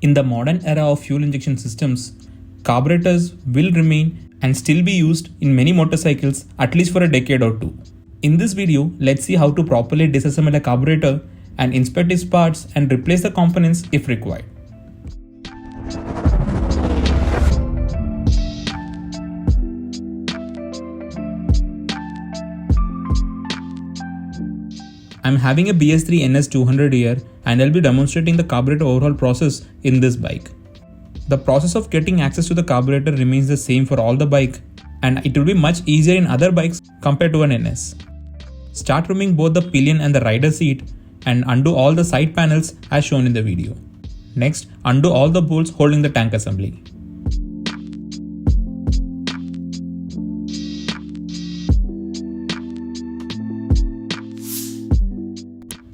In the modern era of fuel injection systems, carburetors will remain and still be used in many motorcycles at least for a decade or two. In this video, let's see how to properly disassemble a carburetor and inspect its parts and replace the components if required. I'm having a BS3 NS200 here and I'll be demonstrating the carburetor overhaul process in this bike. The process of getting access to the carburetor remains the same for all the bike and it will be much easier in other bikes compared to an NS. Start removing both the pillion and the rider seat and undo all the side panels as shown in the video. Next, undo all the bolts holding the tank assembly.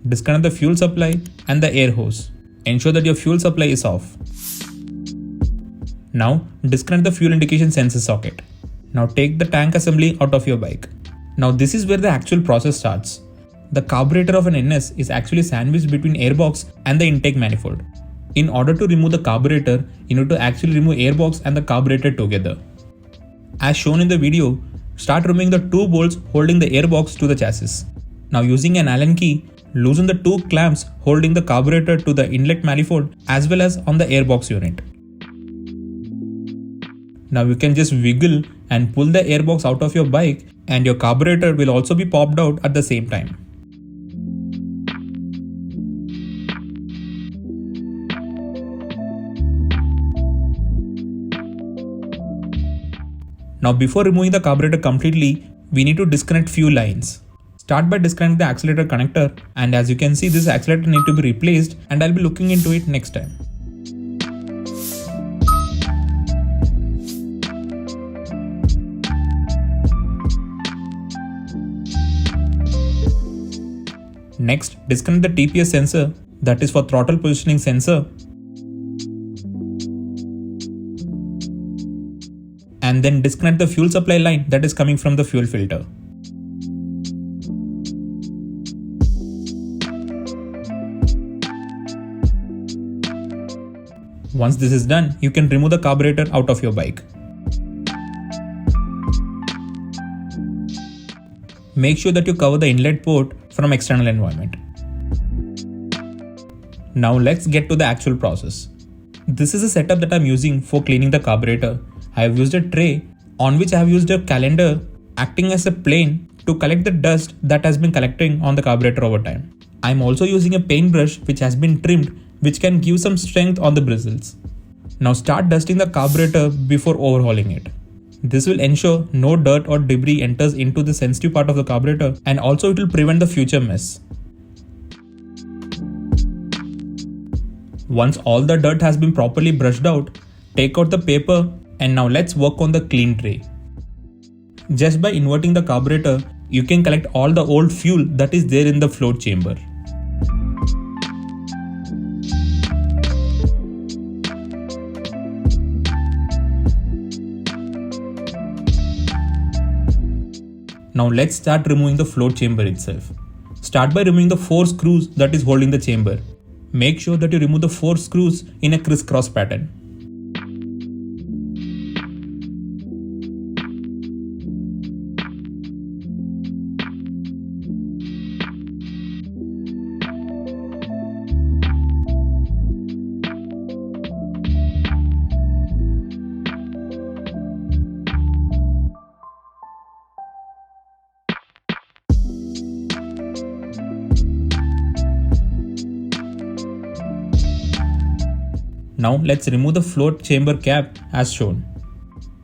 Disconnect the fuel supply and the air hose. Ensure that your fuel supply is off. Now, disconnect the fuel indication sensor socket. Now take the tank assembly out of your bike. Now this is where the actual process starts. The carburetor of an NS is actually sandwiched between airbox and the intake manifold. In order to remove the carburetor, you need to actually remove airbox and the carburetor together. As shown in the video, start removing the two bolts holding the airbox to the chassis. Now using an Allen key, loosen the two clamps holding the carburetor to the inlet manifold as well as on the airbox unit. Now you can just wiggle and pull the airbox out of your bike and your carburetor will also be popped out at the same time. Now before removing the carburetor completely, we need to disconnect few lines. Start by disconnecting the accelerator connector and as you can see this accelerator needs to be replaced and I'll be looking into it next time. Next, disconnect the TPS sensor, that is for throttle positioning sensor, and then disconnect the fuel supply line that is coming from the fuel filter. Once this is done, you can remove the carburetor out of your bike. Make sure that you cover the inlet port from external environment. Now let's get to the actual process. This is a setup that I'm using for cleaning the carburetor. I have used a tray on which I have used a calendar acting as a plane to collect the dust that has been collecting on the carburetor over time. I'm also using a paintbrush which has been trimmed, which can give some strength on the bristles. Now start dusting the carburetor before overhauling it. This will ensure no dirt or debris enters into the sensitive part of the carburetor and also it will prevent the future mess. Once all the dirt has been properly brushed out, take out the paper and now let's work on the clean tray. Just by inverting the carburetor, you can collect all the old fuel that is there in the float chamber. Now let's start removing the float chamber itself. Start by removing the 4 screws that is holding the chamber. Make sure that you remove the 4 screws in a crisscross pattern. Now let's remove the float chamber cap as shown.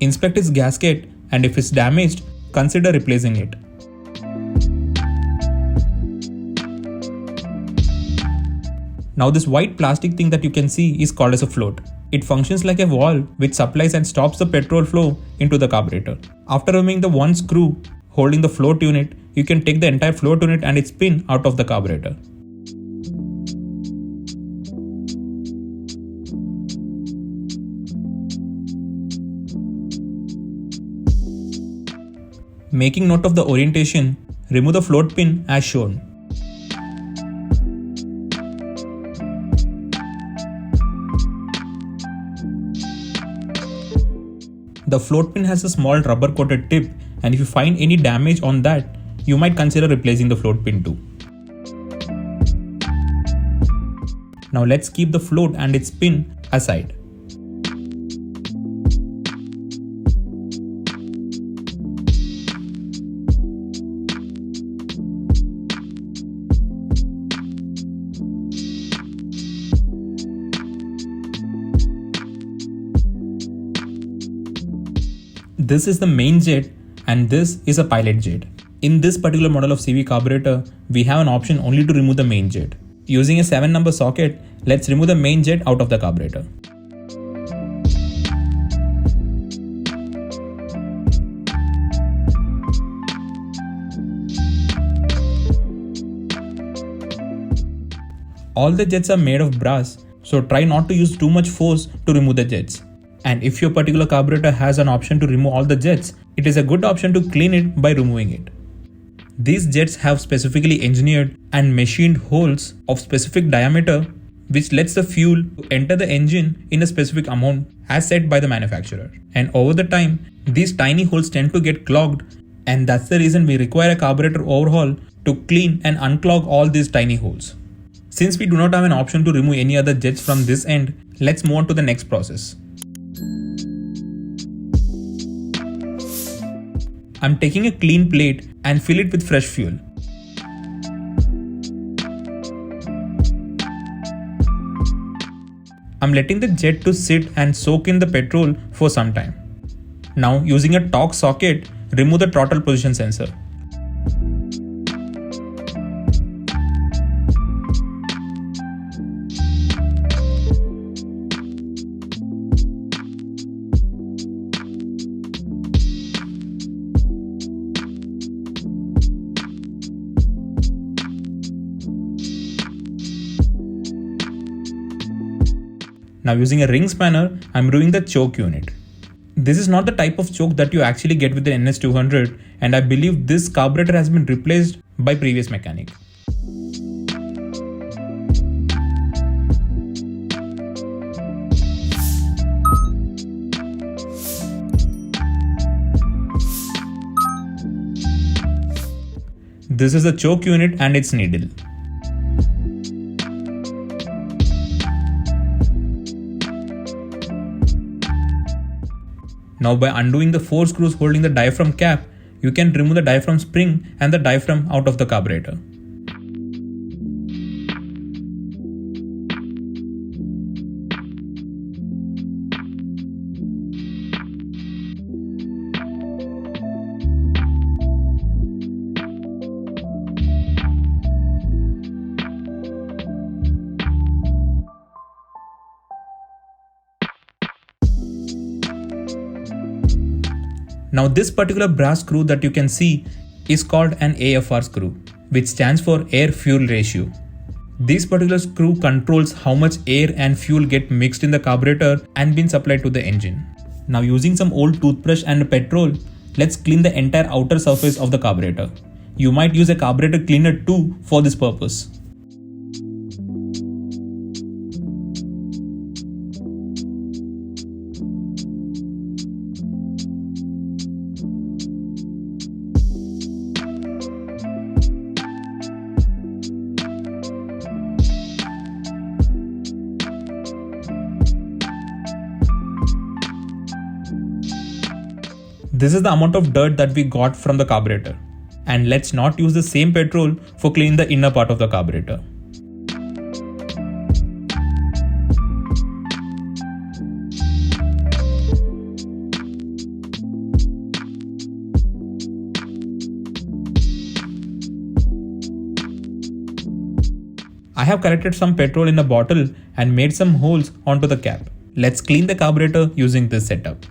Inspect its gasket and if it's damaged, consider replacing it. Now this white plastic thing that you can see is called as a float. It functions like a valve which supplies and stops the petrol flow into the carburetor. After removing the one screw holding the float unit, you can take the entire float unit and its pin out of the carburetor. Making note of the orientation, remove the float pin as shown. The float pin has a small rubber coated tip, and if you find any damage on that, you might consider replacing the float pin too. Now let's keep the float and its pin aside. This is the main jet and this is a pilot jet. In this particular model of CV carburetor, we have an option only to remove the main jet. Using a 7 number socket, let's remove the main jet out of the carburetor. All the jets are made of brass, so try not to use too much force to remove the jets. And if your particular carburetor has an option to remove all the jets, it is a good option to clean it by removing it. These jets have specifically engineered and machined holes of specific diameter which lets the fuel enter the engine in a specific amount as set by the manufacturer. And over the time, these tiny holes tend to get clogged, and that's the reason we require a carburetor overhaul to clean and unclog all these tiny holes. Since we do not have an option to remove any other jets from this end, let's move on to the next process. I'm taking a clean plate and fill it with fresh fuel. I'm letting the jet to sit and soak in the petrol for some time. Now, using a torque socket, remove the throttle position sensor. Now using a ring spanner, I'm removing the choke unit. This is not the type of choke that you actually get with the NS200, and I believe this carburetor has been replaced by previous mechanic. This is the choke unit and its needle. Now by undoing the 4 screws holding the diaphragm cap, you can remove the diaphragm spring and the diaphragm out of the carburetor. Now this particular brass screw that you can see is called an AFR screw, which stands for air-fuel ratio. This particular screw controls how much air and fuel get mixed in the carburetor and been supplied to the engine. Now using some old toothbrush and petrol, let's clean the entire outer surface of the carburetor. You might use a carburetor cleaner too for this purpose. This is the amount of dirt that we got from the carburetor. And let's not use the same petrol for cleaning the inner part of the carburetor. I have collected some petrol in a bottle and made some holes onto the cap. Let's clean the carburetor using this setup.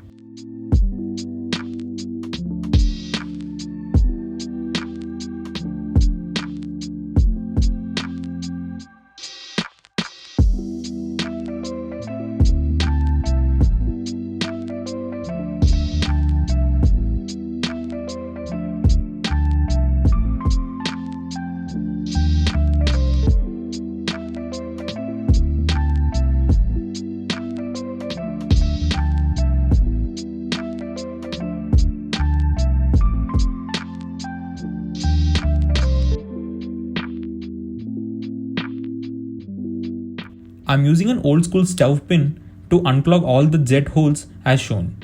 I'm using an old school stove pin to unclog all the jet holes as shown.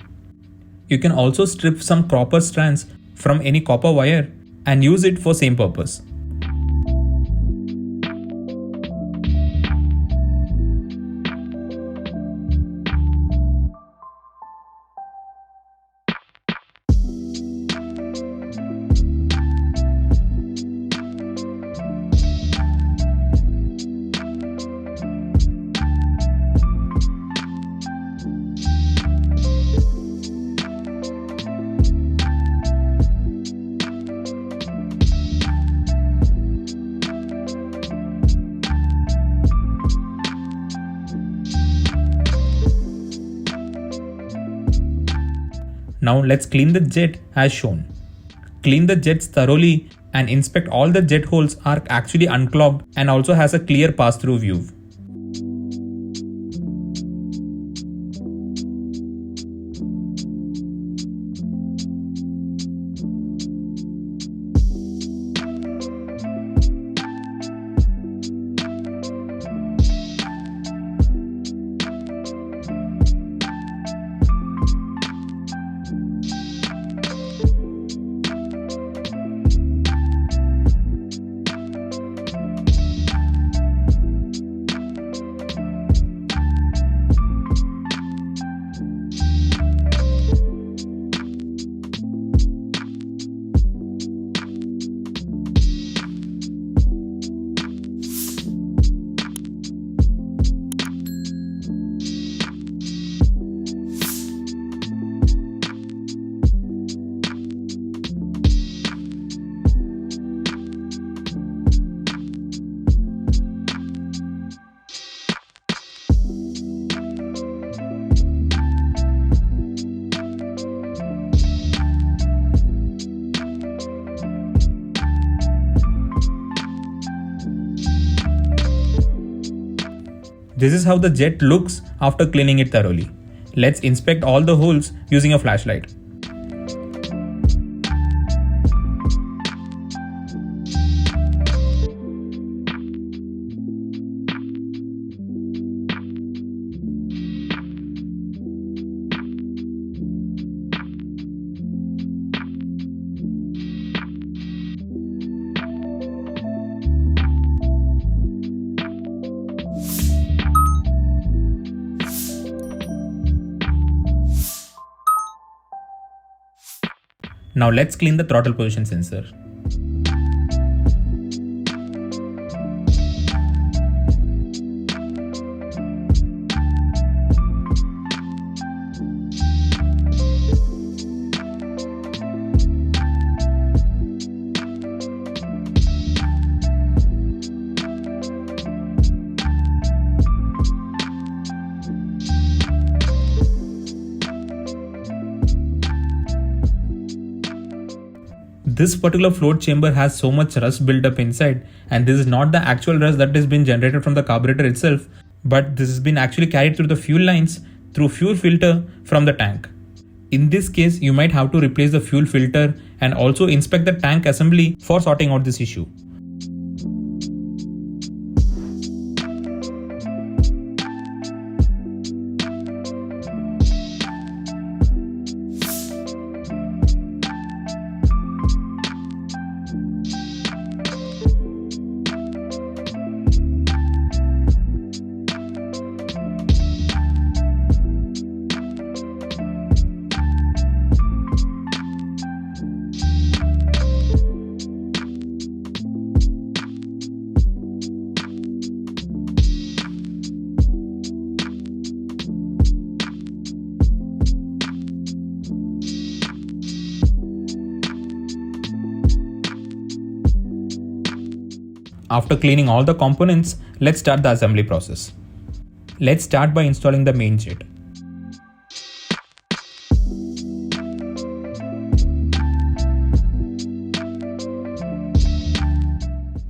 You can also strip some copper strands from any copper wire and use it for same purpose. Now let's clean the jet as shown. Clean the jets thoroughly and inspect all the jet holes are actually unclogged and also has a clear pass-through view. This is how the jet looks after cleaning it thoroughly. Let's inspect all the holes using a flashlight. Now let's clean the throttle position sensor. This particular float chamber has so much rust built up inside, and this is not the actual rust that has been generated from the carburetor itself, but this has been actually carried through the fuel lines through fuel filter from the tank. In this case, you might have to replace the fuel filter and also inspect the tank assembly for sorting out this issue. After cleaning all the components, let's start the assembly process. Let's start by installing the main jet.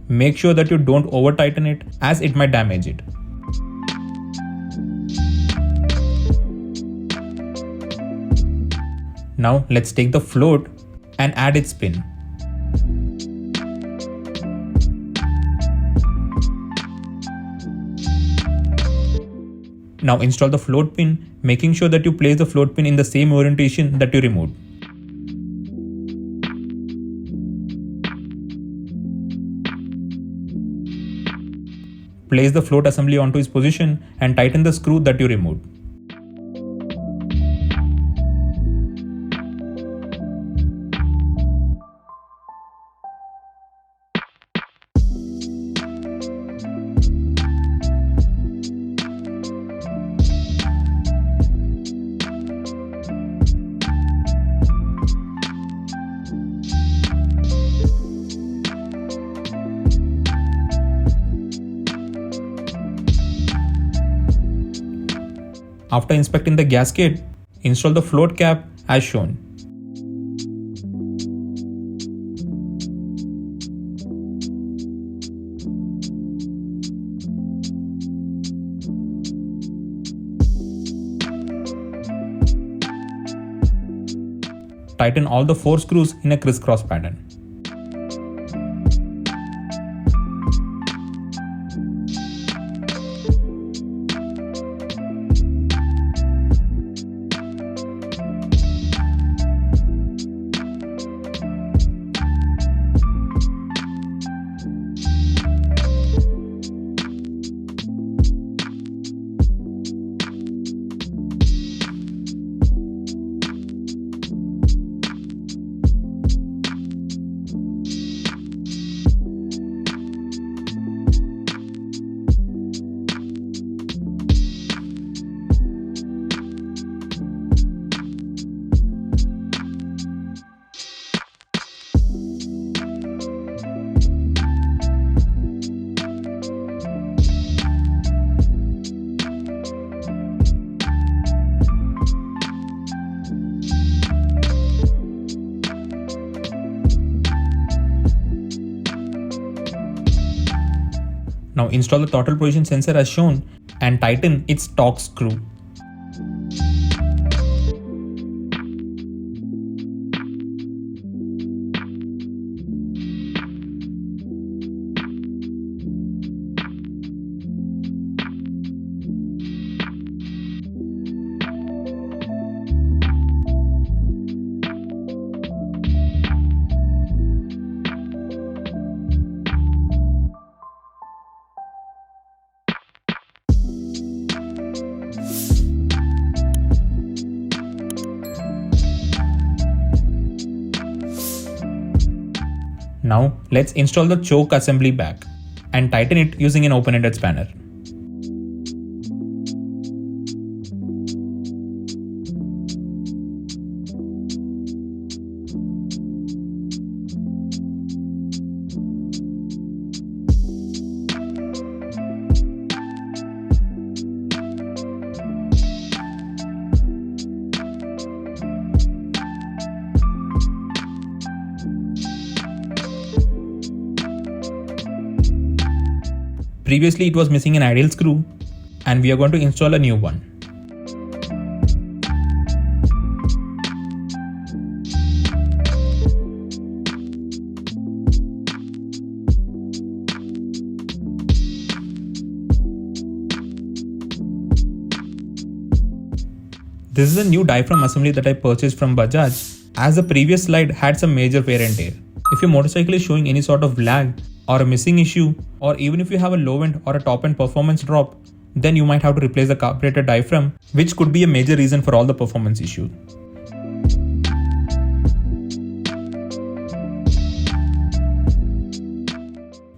Make sure that you don't over tighten it as it might damage it. Now let's take the float and add its pin. Now install the float pin, making sure that you place the float pin in the same orientation that you removed. Place the float assembly onto its position and tighten the screw that you removed. After inspecting the gasket, install the float cap as shown. Tighten all the 4 screws in a crisscross pattern. Now install the throttle position sensor as shown and tighten its torque screw. Now let's install the choke assembly back and tighten it using an open-ended spanner. Previously it was missing an idle screw and we are going to install a new one. This is a new diaphragm assembly that I purchased from Bajaj, as the previous slide had some major wear and tear. If your motorcycle is showing any sort of lag or a missing issue, or even if you have a low end or a top end performance drop, then you might have to replace the carburetor diaphragm, which could be a major reason for all the performance issues.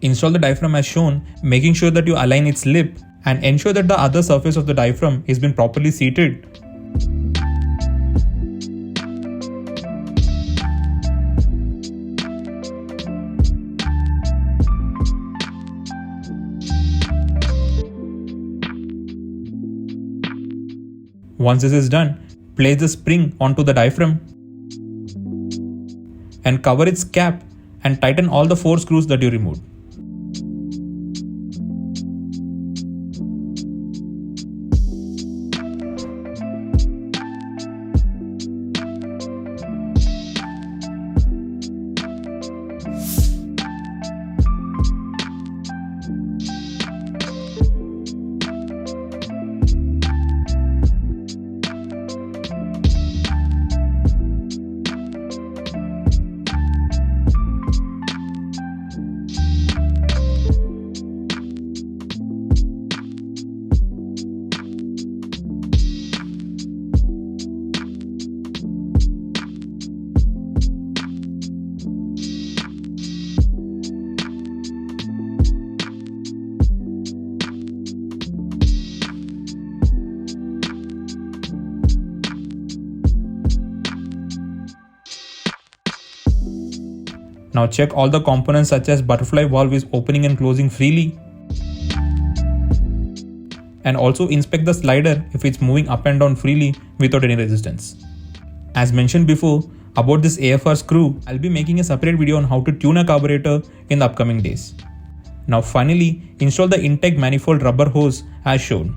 Install the diaphragm as shown, making sure that you align its lip and ensure that the other surface of the diaphragm has been properly seated. Once this is done, place the spring onto the diaphragm and cover its cap and tighten all the 4 screws that you removed. Now check all the components such as butterfly valve is opening and closing freely. And also inspect the slider if it's moving up and down freely without any resistance. As mentioned before about this AFR screw, I'll be making a separate video on how to tune a carburetor in the upcoming days. Now finally, install the intake manifold rubber hose as shown.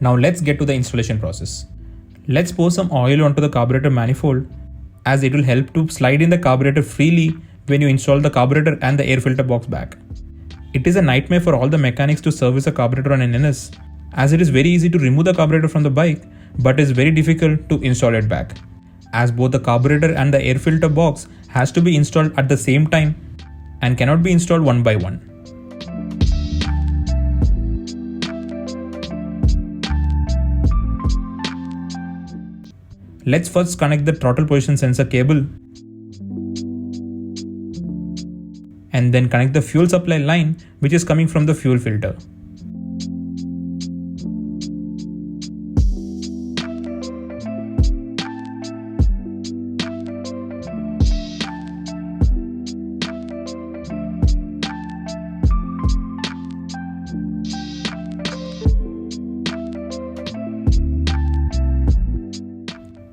Now let's get to the installation process. Let's pour some oil onto the carburetor manifold, as it will help to slide in the carburetor freely when you install the carburetor and the air filter box back. It is a nightmare for all the mechanics to service a carburetor on an NS, as it is very easy to remove the carburetor from the bike, but is very difficult to install it back, as both the carburetor and the air filter box has to be installed at the same time and cannot be installed one by one. Let's first connect the throttle position sensor cable and then connect the fuel supply line which is coming from the fuel filter.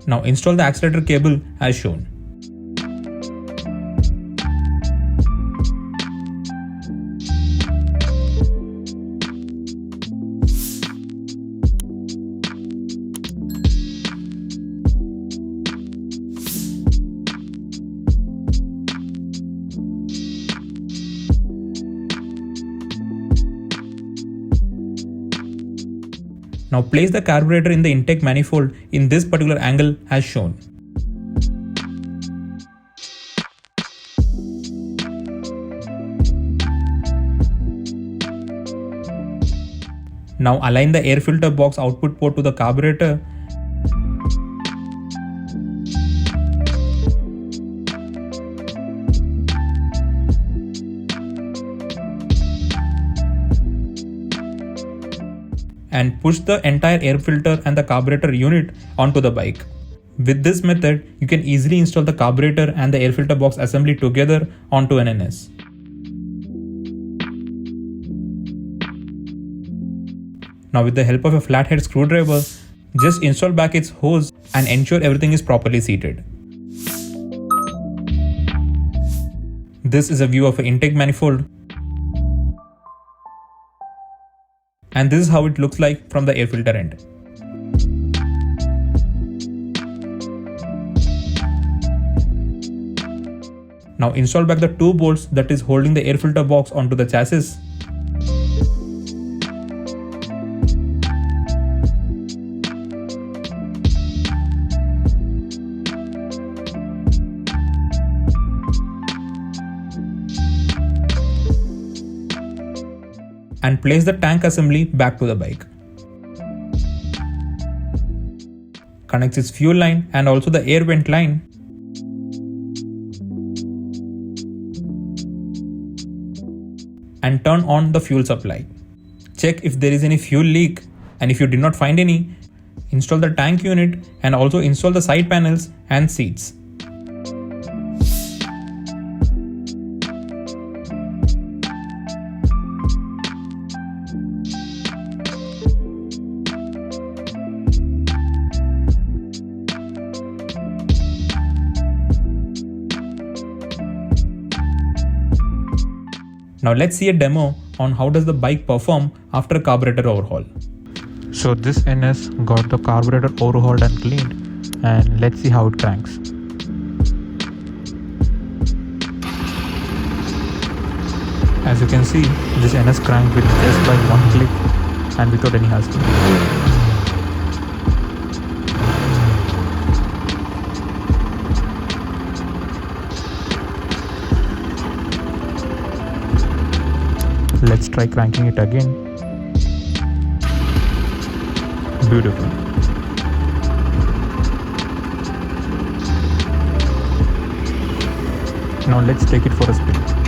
Now install the accelerator cable as shown. Now place the carburetor in the intake manifold in this particular angle as shown. Now align the air filter box output port to the carburetor . And push the entire air filter and the carburetor unit onto the bike. With this method, you can easily install the carburetor and the air filter box assembly together onto an NS. Now with the help of a flathead screwdriver, just install back its hose and ensure everything is properly seated. This is a view of an intake manifold. And this is how it looks like from the air filter end. Now install back the two bolts that is holding the air filter box onto the chassis. And place the tank assembly back to the bike. Connect its fuel line and also the air vent line. And turn on the fuel supply. Check if there is any fuel leak, and if you did not find any, install the tank unit and also install the side panels and seats. Now let's see a demo on how does the bike perform after a carburetor overhaul. So this NS got the carburetor overhauled and cleaned, and let's see how it cranks. As you can see, this NS cranked with just by one click and without any hassle. Let's try cranking it again. Beautiful. Now let's take it for a spin.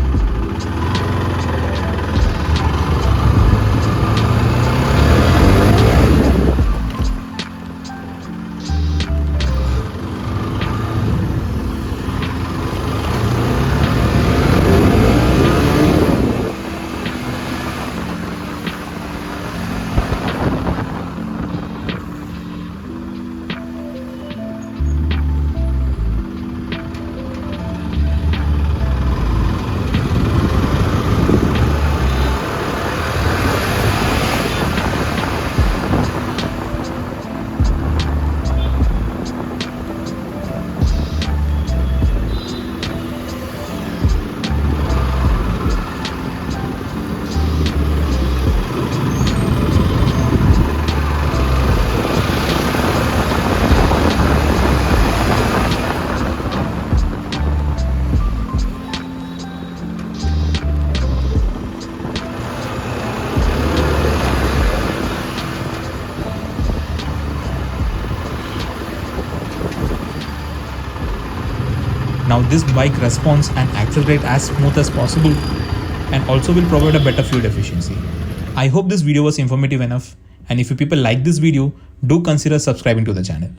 Now this bike responds and accelerates as smooth as possible and also will provide a better fuel efficiency. I hope this video was informative enough, and if you people like this video, do consider subscribing to the channel.